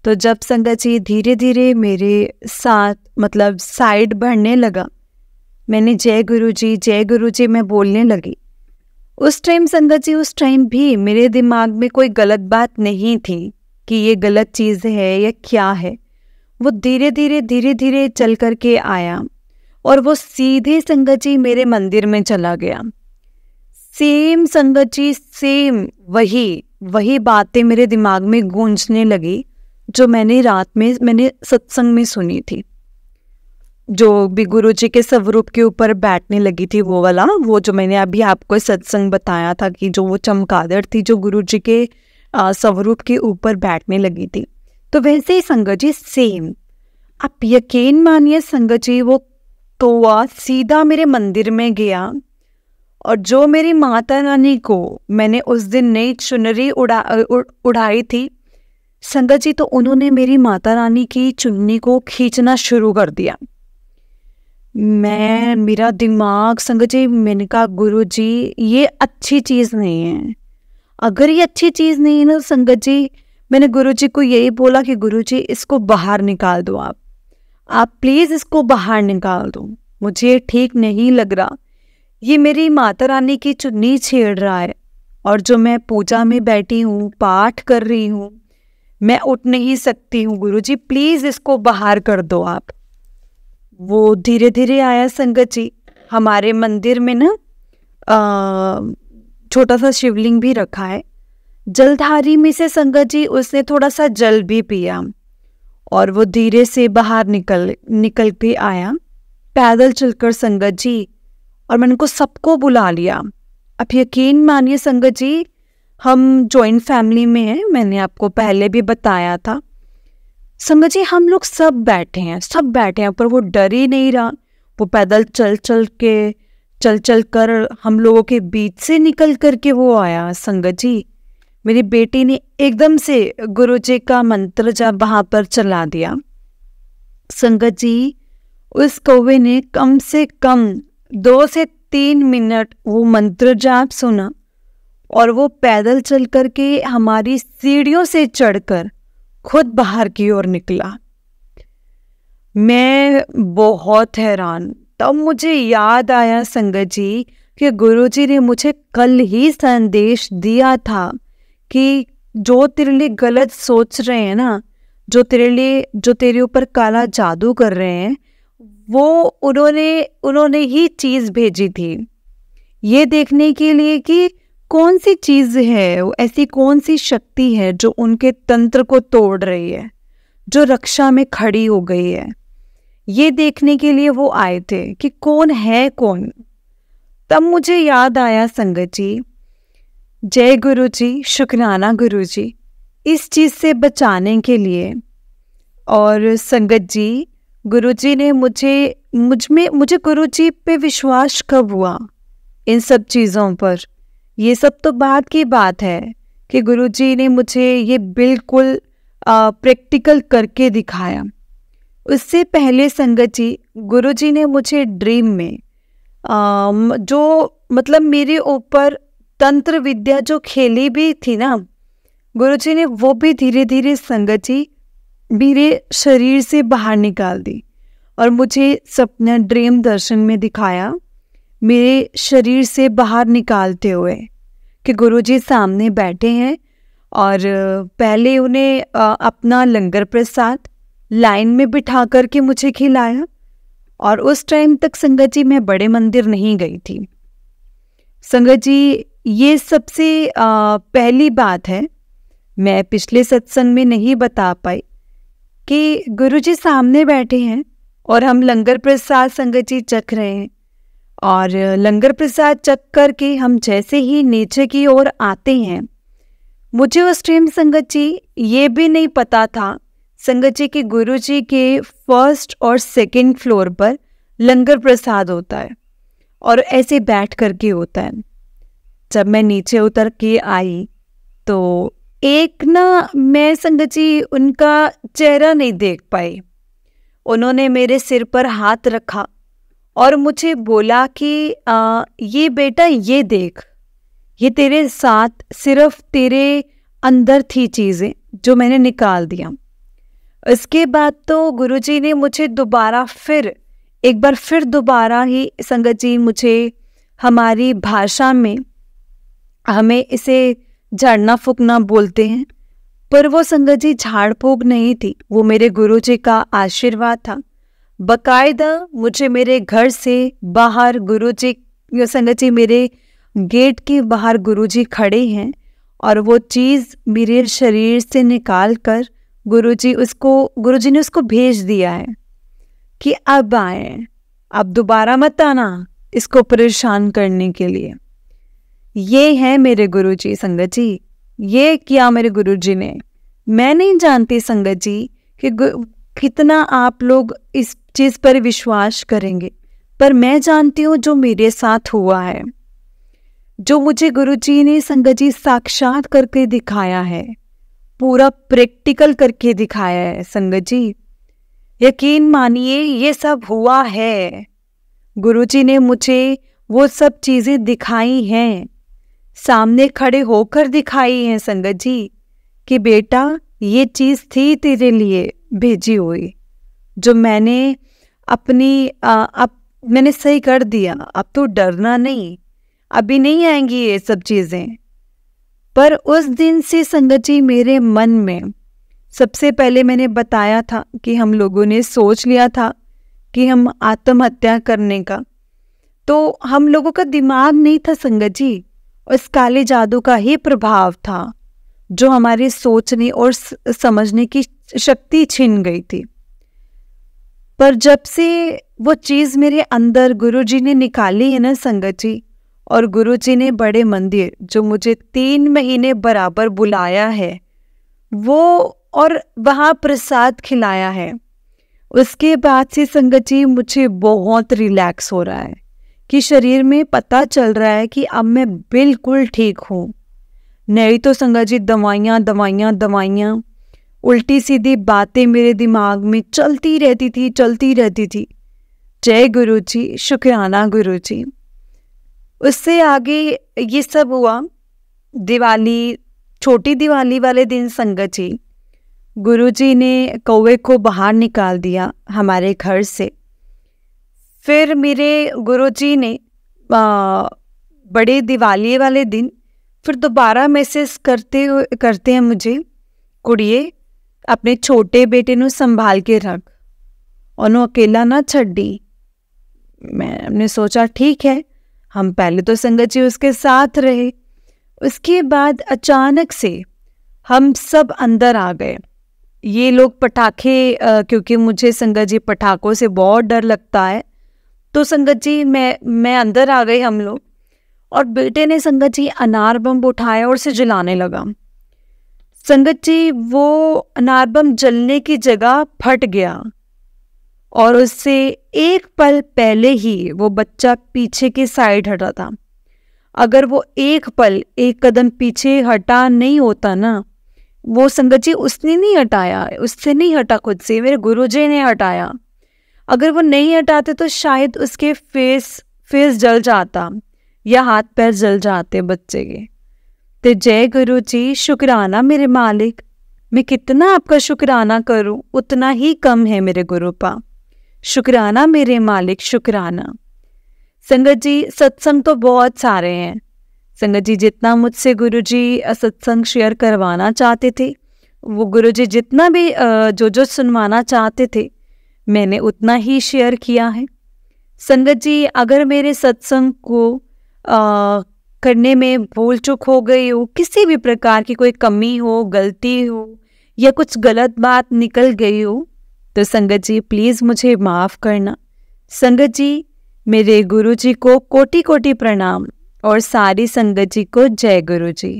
तो जब संगत जी धीरे धीरे मेरे साथ मतलब साइड बढ़ने लगा, मैंने जय गुरु जी मैं बोलने लगी। उस टाइम संगत जी, उस टाइम भी मेरे दिमाग में कोई गलत बात नहीं थी कि ये गलत चीज़ है या क्या है। वो धीरे धीरे चल करके आया और वो सीधे संगत जी मेरे मंदिर में चला गया। सेम संगत जी, सेम वही बातें मेरे दिमाग में गूंजने लगी जो मैंने रात में सत्संग में सुनी थी, जो भी गुरु जी के स्वरूप के ऊपर बैठने लगी थी। वो वाला, वो जो मैंने अभी आपको सत्संग बताया था कि जो वो चमगादड़ थी जो गुरु जी के स्वरूप के ऊपर बैठने लगी थी, तो वैसे ही संगत जी सेम। आप यकीन मानिए संगत जी, वो कौवा सीधा मेरे मंदिर में गया, और जो मेरी माता रानी को मैंने उस दिन नई चुनरी उड़ाई थी संगत जी, तो उन्होंने मेरी माता रानी की चुन्नी को खींचना शुरू कर दिया। मेरा दिमाग संगत जी, मैंने कहा गुरु जी ये अच्छी चीज़ नहीं है। अगर ये अच्छी चीज़ नहीं है ना संगत जी, मैंने गुरु जी को यही बोला कि गुरु जी इसको बाहर निकाल दो, आप प्लीज़ इसको बाहर निकाल दो, मुझे ठीक नहीं लग रहा। ये मेरी माता रानी की चुन्नी छेड़ रहा है, और जो मैं पूजा में बैठी हूँ, पाठ कर रही हूँ, मैं उठ नहीं सकती हूँ, गुरुजी प्लीज़ इसको बाहर कर दो आप। वो धीरे धीरे आया संगत जी। हमारे मंदिर में ना छोटा सा शिवलिंग भी रखा है। जलधारी में से संगत जी उसने थोड़ा सा जल भी पिया, और वो धीरे से बाहर निकल के आया पैदल चलकर संगत जी, और मैंने उनको सबको बुला लिया। अब यकीन मानिए संगत जी, हम जॉइंट फैमिली में हैं, मैंने आपको पहले भी बताया था संगत जी। हम लोग सब बैठे हैं, पर वो डर ही नहीं रहा। वो पैदल चल कर हम लोगों के बीच से निकल करके वो आया संगत जी। मेरी बेटी ने एकदम से गुरु जी का मंत्र जब वहाँ पर चला दिया संगत जी। उस कौवे ने कम से कम 2 से 3 मिनट वो मंत्र जाप सुना, और वो पैदल चल करके हमारी सीढ़ियों से चढ़कर खुद बाहर की ओर निकला। मैं बहुत हैरान। तब मुझे याद आया संगत जी कि गुरुजी ने मुझे कल ही संदेश दिया था कि जो तेरे लिए गलत सोच रहे हैं ना, जो तेरे ऊपर काला जादू कर रहे हैं, वो उन्होंने ही चीज़ भेजी थी ये देखने के लिए कि कौन सी चीज़ है, ऐसी कौन सी शक्ति है जो उनके तंत्र को तोड़ रही है, जो रक्षा में खड़ी हो गई है। ये देखने के लिए वो आए थे कि कौन है कौन। तब मुझे याद आया संगत जी, जय गुरु जी, शुक्राना गुरु जी इस चीज़ से बचाने के लिए। और संगत जी, गुरु जी ने मुझे गुरु जी पे विश्वास कब हुआ इन सब चीज़ों पर, ये सब तो बाद की बात है कि गुरु जी ने मुझे ये बिल्कुल प्रैक्टिकल करके दिखाया। उससे पहले संगत जी, गुरु जी ने मुझे ड्रीम में जो मतलब मेरे ऊपर तंत्र विद्या जो खेली भी थी ना, गुरु जी ने वो भी धीरे धीरे संगत जी मेरे शरीर से बाहर निकाल दी, और मुझे सपना ड्रीम दर्शन में दिखाया मेरे शरीर से बाहर निकालते हुए कि गुरुजी सामने बैठे हैं, और पहले उन्हें अपना लंगर प्रसाद लाइन में बिठा करके मुझे खिलाया। और उस टाइम तक संगत जी मैं बड़े मंदिर नहीं गई थी। संगत जी ये सबसे पहली बात है, मैं पिछले सत्संग में नहीं बता पाई कि गुरुजी सामने बैठे हैं और हम लंगर प्रसाद संगत जी चख रहे हैं। और लंगर प्रसाद चख करके हम जैसे ही नीचे की ओर आते हैं, मुझे उस टाइम संगत जी ये भी नहीं पता था संगत जी कि गुरुजी के फर्स्ट और सेकंड फ्लोर पर लंगर प्रसाद होता है और ऐसे बैठ करके होता है। जब मैं नीचे उतर के आई तो एक मैं संगत जी उनका चेहरा नहीं देख पाई। उन्होंने मेरे सिर पर हाथ रखा और मुझे बोला कि ये बेटा ये देख, ये तेरे साथ सिर्फ तेरे अंदर थी चीज़ें जो मैंने निकाल दिया। इसके बाद तो गुरुजी ने मुझे एक बार फिर दोबारा ही संगत जी मुझे हमारी भाषा में, हमें इसे झाड़ना फूकना बोलते हैं, पर वो संगत जी झाड़ फूक नहीं थी, वो मेरे गुरुजी का आशीर्वाद था। बकायदा मुझे मेरे घर से बाहर गुरुजी, संगत जी मेरे गेट के बाहर गुरुजी खड़े हैं और वो चीज़ मेरे शरीर से निकाल कर गुरुजी ने उसको भेज दिया है कि अब आए, अब दोबारा मत आना इसको परेशान करने के लिए। ये है मेरे गुरुजी संगत जी, ये किया मेरे गुरुजी ने। मैं नहीं जानती संगत जी कि कितना आप लोग इस चीज़ पर विश्वास करेंगे, पर मैं जानती हूँ जो मेरे साथ हुआ है, जो मुझे गुरुजी ने संगत जी साक्षात करके दिखाया है, पूरा प्रैक्टिकल करके दिखाया है संगत जी। यकीन मानिए ये सब हुआ है, गुरुजी ने मुझे वो सब चीज़ें दिखाई हैं, सामने खड़े होकर दिखाई हैं संगत जी कि बेटा ये चीज़ थी तेरे लिए भेजी हुई, जो मैंने मैंने सही कर दिया। अब तो डरना नहीं, अभी नहीं आएंगी ये सब चीज़ें। पर उस दिन से संगत जी मेरे मन में, सबसे पहले मैंने बताया था कि हम लोगों ने सोच लिया था कि हम आत्महत्या करने का, तो हम लोगों का दिमाग नहीं था संगत जी, उस काले जादू का ही प्रभाव था जो हमारे सोचने और समझने की शक्ति छीन गई थी। पर जब से वो चीज़ मेरे अंदर गुरुजी ने निकाली है ना संगत जी, और गुरुजी ने बड़े मंदिर जो मुझे 3 महीने बराबर बुलाया है वो, और वहाँ प्रसाद खिलाया है, उसके बाद से संगत जी मुझे बहुत रिलैक्स हो रहा है कि शरीर में पता चल रहा है कि अब मैं बिल्कुल ठीक हूँ। नहीं तो संगत जी दवाइयाँ, उल्टी सीधी बातें मेरे दिमाग में चलती रहती थी। जय गुरुजी, शुक्राना गुरुजी। उससे आगे ये सब हुआ दिवाली, छोटी दिवाली वाले दिन संगत जी गुरुजी ने कौवे को बाहर निकाल दिया हमारे घर से। फिर मेरे गुरुजी ने बड़े दिवाली वाले दिन फिर दोबारा मैसेज करते हैं मुझे, कुड़िए अपने छोटे बेटे ਨੂੰ संभाल के रख, ਉਹਨੂੰ अकेला ना छड्डी। मैंने सोचा ठीक है, हम पहले तो संगत जी उसके साथ रहे। उसके बाद अचानक से हम सब अंदर आ गए। ये लोग पटाखे, क्योंकि मुझे संगत जी पटाखों से बहुत डर लगता है, तो संगत जी मैं अंदर आ गई हम लोग, और बेटे ने संगत जी अनार बम उठाया और उसे जलाने लगा। संगत जी वो अनार बम जलने की जगह फट गया और उससे एक पल पहले ही वो बच्चा पीछे की साइड हटा था। अगर वो एक कदम पीछे हटा नहीं होता ना, वो संगत जी उसने नहीं हटाया, उससे नहीं हटा, खुद से मेरे गुरुजी ने हटाया। अगर वो नहीं हटाते तो शायद उसके फेस जल जाता या हाथ पैर जल जाते बच्चे के। तो जय गुरुजी, शुक्राना मेरे मालिक, मैं कितना आपका शुक्राना करूं उतना ही कम है मेरे गुरुपा। शुक्राना मेरे मालिक, शुक्राना। संगत जी सत्संग तो बहुत सारे हैं, संगत जी जितना मुझसे गुरुजी सत्संग शेयर करवाना चाहते थे, वो गुरुजी जितना भी जो सुनवाना चाहते थे, मैंने उतना ही शेयर किया है। संगत जी अगर मेरे सत्संग को करने में भूल चूक हो गई हो, किसी भी प्रकार की कोई कमी हो, गलती हो या कुछ गलत बात निकल गई हो, तो संगत जी प्लीज़ मुझे माफ़ करना। संगत जी मेरे गुरुजी को कोटि कोटि प्रणाम और सारी संगत जी को जय गुरु जी।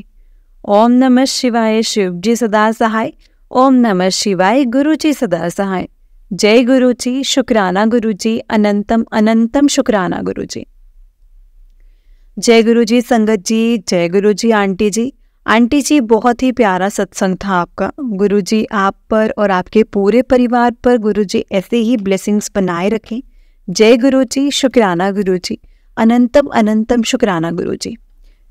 ओम नमः शिवाय, शिव जी सदा सहाय। ओम नमः शिवाय, गुरु जी सदा सहाय। जय गुरु जी, शुक्राना गुरु जी, अनंतम अनंतम शुक्राना गुरु जी। जय गुरु जी संगत जी, जय गुरु जी आंटी जी। आंटी जी बहुत ही प्यारा सत्संग था आपका। गुरु जी आप पर और आपके पूरे परिवार पर गुरु जी ऐसे ही ब्लेसिंग्स बनाए रखें। जय गुरु जी, शुक्राना गुरु जी, अनंतम अनंतम शुक्राना गुरु जी।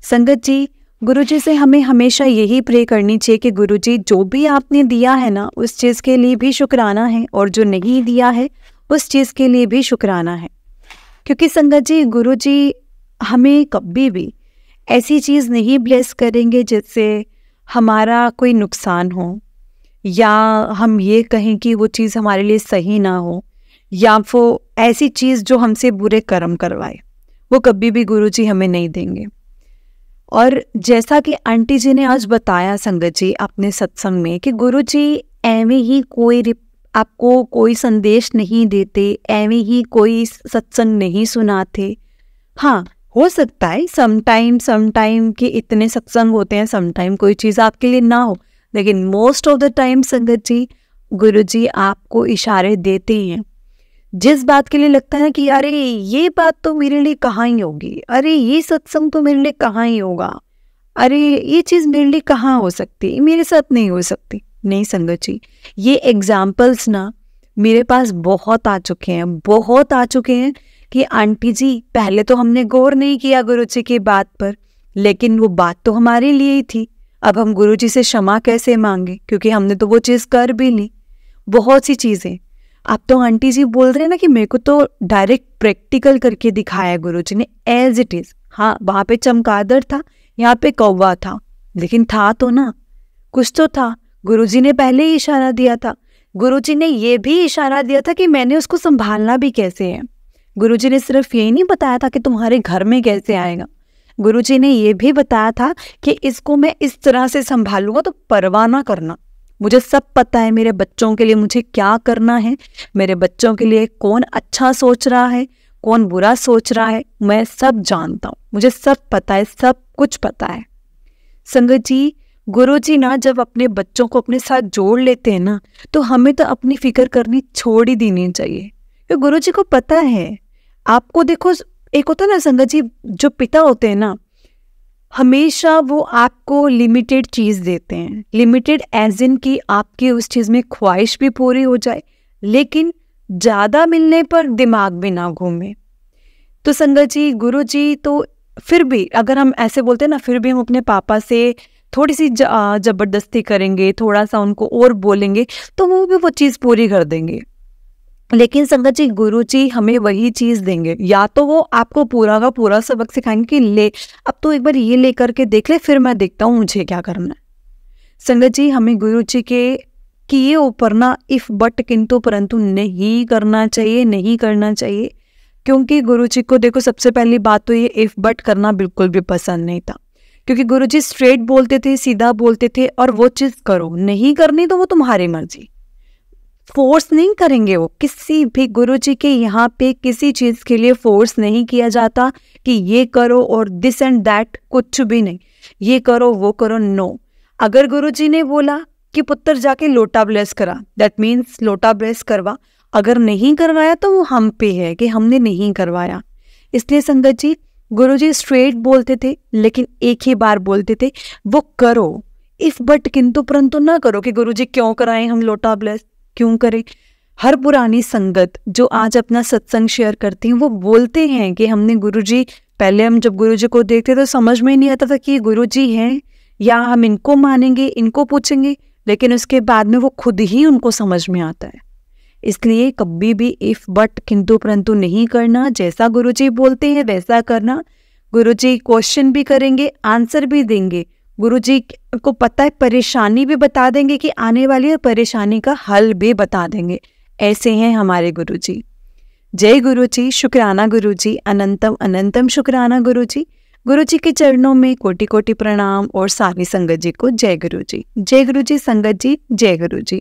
संगत जी गुरु जी से हमें हमेशा यही प्रे करनी चाहिए कि गुरु जी जो भी आपने दिया है ना, उस चीज़ के लिए भी शुक्राना है, और जो नहीं दिया है उस चीज़ के लिए भी शुक्राना है। क्योंकि संगत जी गुरु जी हमें कभी भी ऐसी चीज़ नहीं ब्लेस करेंगे जिससे हमारा कोई नुकसान हो, या हम ये कहें कि वो चीज़ हमारे लिए सही ना हो, या वो ऐसी चीज़ जो हमसे बुरे कर्म करवाए, वो कभी भी गुरुजी हमें नहीं देंगे। और जैसा कि आंटी जी ने आज बताया संगत जी अपने सत्संग में कि गुरुजी एवं ही कोई आपको कोई संदेश नहीं देते, एवं ही कोई सत्संग नहीं सुनाते। हाँ, हो सकता है समटाइम कि इतने सत्संग होते हैं, समटाइम कोई चीज़ आपके लिए ना हो, लेकिन मोस्ट ऑफ द टाइम संगत जी गुरुजी आपको इशारे देते ही हैं। जिस बात के लिए लगता है कि अरे ये बात तो मेरे लिए कहाँ ही होगी, अरे ये सत्संग तो मेरे लिए कहाँ ही होगा, अरे ये चीज़ मेरे लिए कहाँ हो सकती, मेरे साथ नहीं हो सकती। नहीं संगत जी, ये एग्जाम्पल्स ना मेरे पास बहुत आ चुके हैं कि आंटी जी पहले तो हमने गौर नहीं किया गुरुजी की बात पर, लेकिन वो बात तो हमारे लिए ही थी। अब हम गुरुजी से क्षमा कैसे मांगे, क्योंकि हमने तो वो चीज़ कर भी ली। बहुत सी चीज़ें आप तो आंटी जी बोल रहे हैं ना कि मेरे को तो डायरेक्ट प्रैक्टिकल करके दिखाया गुरुजी ने एज इट इज़। हाँ, वहाँ पे चमगादड़ था, यहाँ पे कौवा था, लेकिन था तो ना, कुछ तो था। गुरुजी ने पहले ही इशारा दिया था। गुरुजी ने ये भी इशारा दिया था कि मैंने उसको संभालना भी कैसे है। गुरुजी ने सिर्फ यही नहीं बताया था कि तुम्हारे घर में कैसे आएगा, गुरुजी ने ये भी बताया था कि इसको मैं इस तरह से संभालूंगा, तो परवाह ना करना, मुझे सब पता है मेरे बच्चों के लिए मुझे क्या करना है, मेरे बच्चों के लिए कौन अच्छा सोच रहा है, कौन बुरा सोच रहा है, मैं सब जानता हूँ, मुझे सब पता है, सब कुछ पता है। संगत जी गुरुजी ना जब अपने बच्चों को अपने साथ जोड़ लेते हैं ना, तो हमें तो अपनी फिक्र करनी छोड़ ही देनी चाहिए, क्योंकि गुरुजी को पता है। आपको देखो, एक होता है ना संगत जी, जो पिता होते हैं ना, हमेशा वो आपको लिमिटेड चीज़ देते हैं। लिमिटेड एज इन कि आपकी उस चीज़ में ख्वाहिश भी पूरी हो जाए, लेकिन ज़्यादा मिलने पर दिमाग भी ना घूमे। तो संगत जी गुरुजी तो फिर भी, अगर हम ऐसे बोलते हैं ना, फिर भी हम अपने पापा से थोड़ी सी ज़बरदस्ती करेंगे, थोड़ा सा उनको और बोलेंगे, तो वो भी वो चीज़ पूरी कर देंगे। लेकिन संगत जी गुरुजी हमें वही चीज़ देंगे, या तो वो आपको पूरा का पूरा सबक सिखाएंगे कि ले अब तो एक बार ये ले करके देख ले, फिर मैं देखता हूँ मुझे क्या करना है। संगत जी हमें गुरुजी के किए ऊपर ना इफ बट किंतु परंतु नहीं करना चाहिए, क्योंकि गुरुजी को देखो, सबसे पहली बात तो ये इफ बट करना बिल्कुल भी पसंद नहीं था, क्योंकि गुरुजी स्ट्रेट बोलते थे, सीधा बोलते थे, और वो चीज़ करो, नहीं करनी तो वो तुम्हारी मर्जी, फोर्स नहीं करेंगे। वो किसी भी गुरुजी के यहाँ पे किसी चीज़ के लिए फोर्स नहीं किया जाता कि ये करो और दिस एंड दैट, कुछ भी नहीं, ये करो वो करो, नो। अगर गुरुजी ने बोला कि पुत्र जाके लोटा ब्लेस करा, दैट मीन्स लोटा ब्लेस करवा, अगर नहीं करवाया तो वो हम पे है कि हमने नहीं करवाया। इसलिए संगत जी गुरुजी स्ट्रेट बोलते थे, लेकिन एक ही बार बोलते थे, वो करो, इफ बट किंतु परंतु ना करो कि गुरुजी क्यों कराएं हम लोटा ब्लेस, क्यों करें। हर पुरानी संगत जो आज अपना सत्संग शेयर करती हैं, वो बोलते हैं कि हमने गुरुजी, पहले हम जब गुरुजी को देखते तो समझ में नहीं आता था कि गुरुजी हैं या हम इनको मानेंगे, इनको पूछेंगे, लेकिन उसके बाद में वो खुद ही उनको समझ में आता है। इसलिए कभी भी इफ बट किंतु परंतु नहीं करना, जैसा गुरुजी बोलते हैं वैसा करना। गुरुजी क्वेश्चन भी करेंगे, आंसर भी देंगे। गुरुजी को पता है, परेशानी भी बता देंगे कि आने वाली है, परेशानी का हल भी बता देंगे। ऐसे हैं हमारे गुरुजी। जय गुरुजी, शुक्राना गुरुजी, अनंतम अनंतम शुक्राना गुरुजी। गुरुजी के चरणों में कोटि कोटि प्रणाम और सारी संगत जी को जय गुरुजी। जय गुरुजी संगत जी, जय गुरुजी।